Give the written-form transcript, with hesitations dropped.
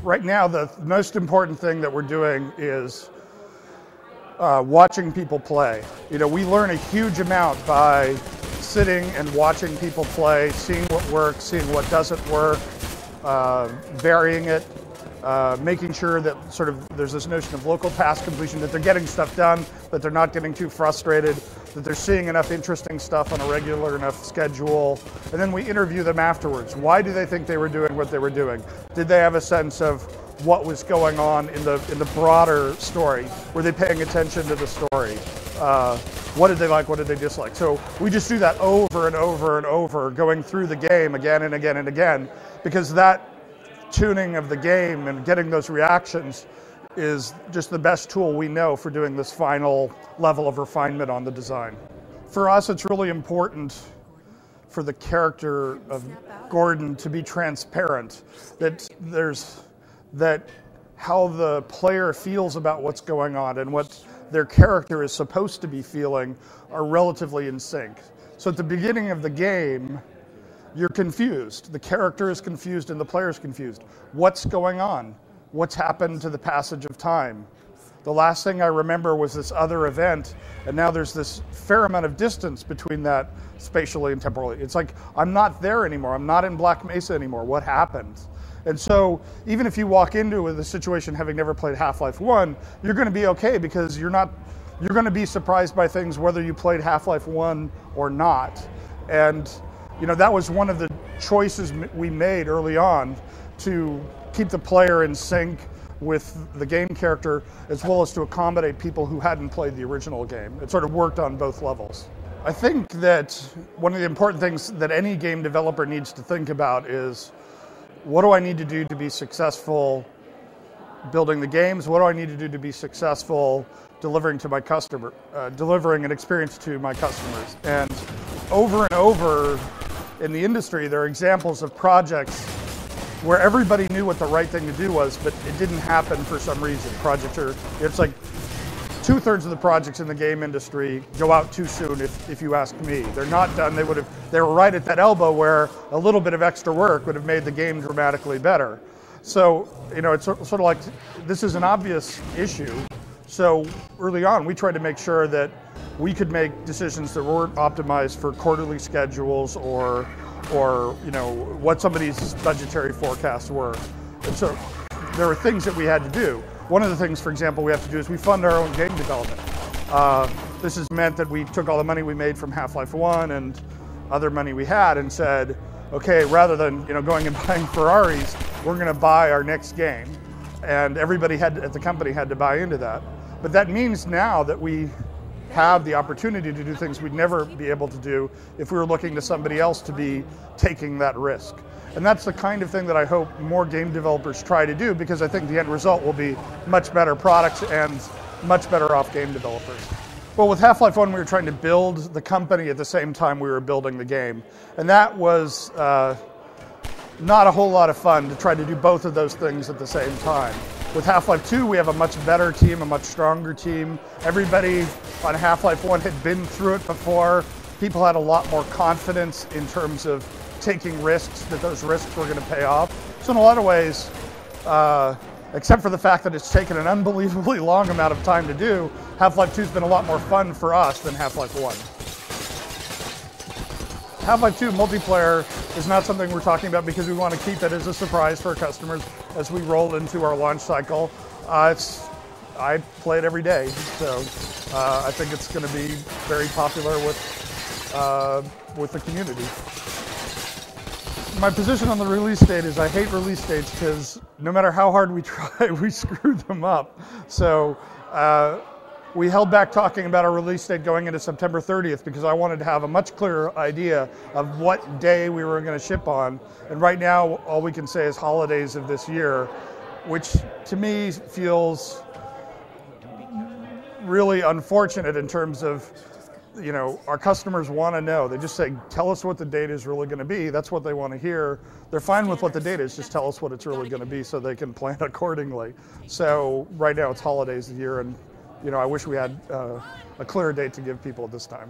Right now, the most important thing that we're doing is watching people play. You know, we learn a huge amount by sitting and watching people play, seeing what works, seeing what doesn't work, varying it, making sure that sort of there's this notion of local task completion, that they're getting stuff done, that they're not getting too frustrated, that they're seeing enough interesting stuff on a regular enough schedule, and then we interview them afterwards. Why do they think they were doing what they were doing? Did they have a sense of what was going on in the broader story? Were they paying attention to the story? What did they like? What did they dislike? So we just do that over and over and over, going through the game again and again and again, because that tuning of the game and getting those reactions is just the best tool we know for doing this final level of refinement on the design. For us, it's really important for the character of Gordon to be transparent, that how the player feels about what's going on and what their character is supposed to be feeling are relatively in sync. So at the beginning of the game, you're confused. The character is confused and the player is confused. What's going on? What's happened to the passage of time? The last thing I remember was this other event, and now there's this fair amount of distance between that spatially and temporally. It's like, I'm not there anymore. I'm not in Black Mesa anymore. What happened? And so even if you walk into the situation having never played Half-Life 1, you're going to be okay, because you're going to be surprised by things whether you played Half-Life 1 or not. And you know, that was one of the choices we made early on, to keep the player in sync with the game character, as well as to accommodate people who hadn't played the original game. It sort of worked on both levels. I think that one of the important things that any game developer needs to think about is, what do I need to do to be successful building the games? What do I need to do to be successful delivering to my customer, delivering an experience to my customers? And over in the industry, there are examples of projects where everybody knew what the right thing to do was, but it didn't happen for some reason. It's like 2/3 of the projects in the game industry go out too soon, if you ask me. They're not done. They were right at that elbow where a little bit of extra work would have made the game dramatically better. So, you know, it's sort of like, this is an obvious issue. So early on, we tried to make sure that we could make decisions that weren't optimized for quarterly schedules or you know, what somebody's budgetary forecasts were. And so there were things that we had to do. One of the things, for example, we have to do is we fund our own game development. This has meant that we took all the money we made from Half-Life 1 and other money we had and said, okay, rather than, you know, going and buying Ferraris, we're going to buy our next game. And everybody at the company had to buy into that. But that means now that we have the opportunity to do things we'd never be able to do if we were looking to somebody else to be taking that risk. And that's the kind of thing that I hope more game developers try to do, because I think the end result will be much better products and much better off game developers. Well, with Half-Life 1, we were trying to build the company at the same time we were building the game. And that was not a whole lot of fun, to try to do both of those things at the same time. With Half-Life 2, we have a much better team, a much stronger team. Everybody on Half-Life 1 had been through it before. People had a lot more confidence in terms of taking risks, that those risks were going to pay off. So in a lot of ways, except for the fact that it's taken an unbelievably long amount of time to do, Half-Life 2 has been a lot more fun for us than Half-Life 1. Half-Life 2 multiplayer is not something we're talking about because we want to keep it as a surprise for our customers as we roll into our launch cycle. I play it every day, so I think it's going to be very popular with the community. My position on the release date is I hate release dates, because no matter how hard we try, we screw them up. So we held back talking about our release date going into September 30th because I wanted to have a much clearer idea of what day we were going to ship on. And right now, all we can say is holidays of this year, which to me feels really unfortunate in terms of, you know, our customers want to know. They just say, tell us what the date is really going to be. That's what they want to hear. They're fine with what the date is. Just tell us what it's really going to be so they can plan accordingly. So right now it's holidays a year, and you know, I wish we had a clearer date to give people at this time.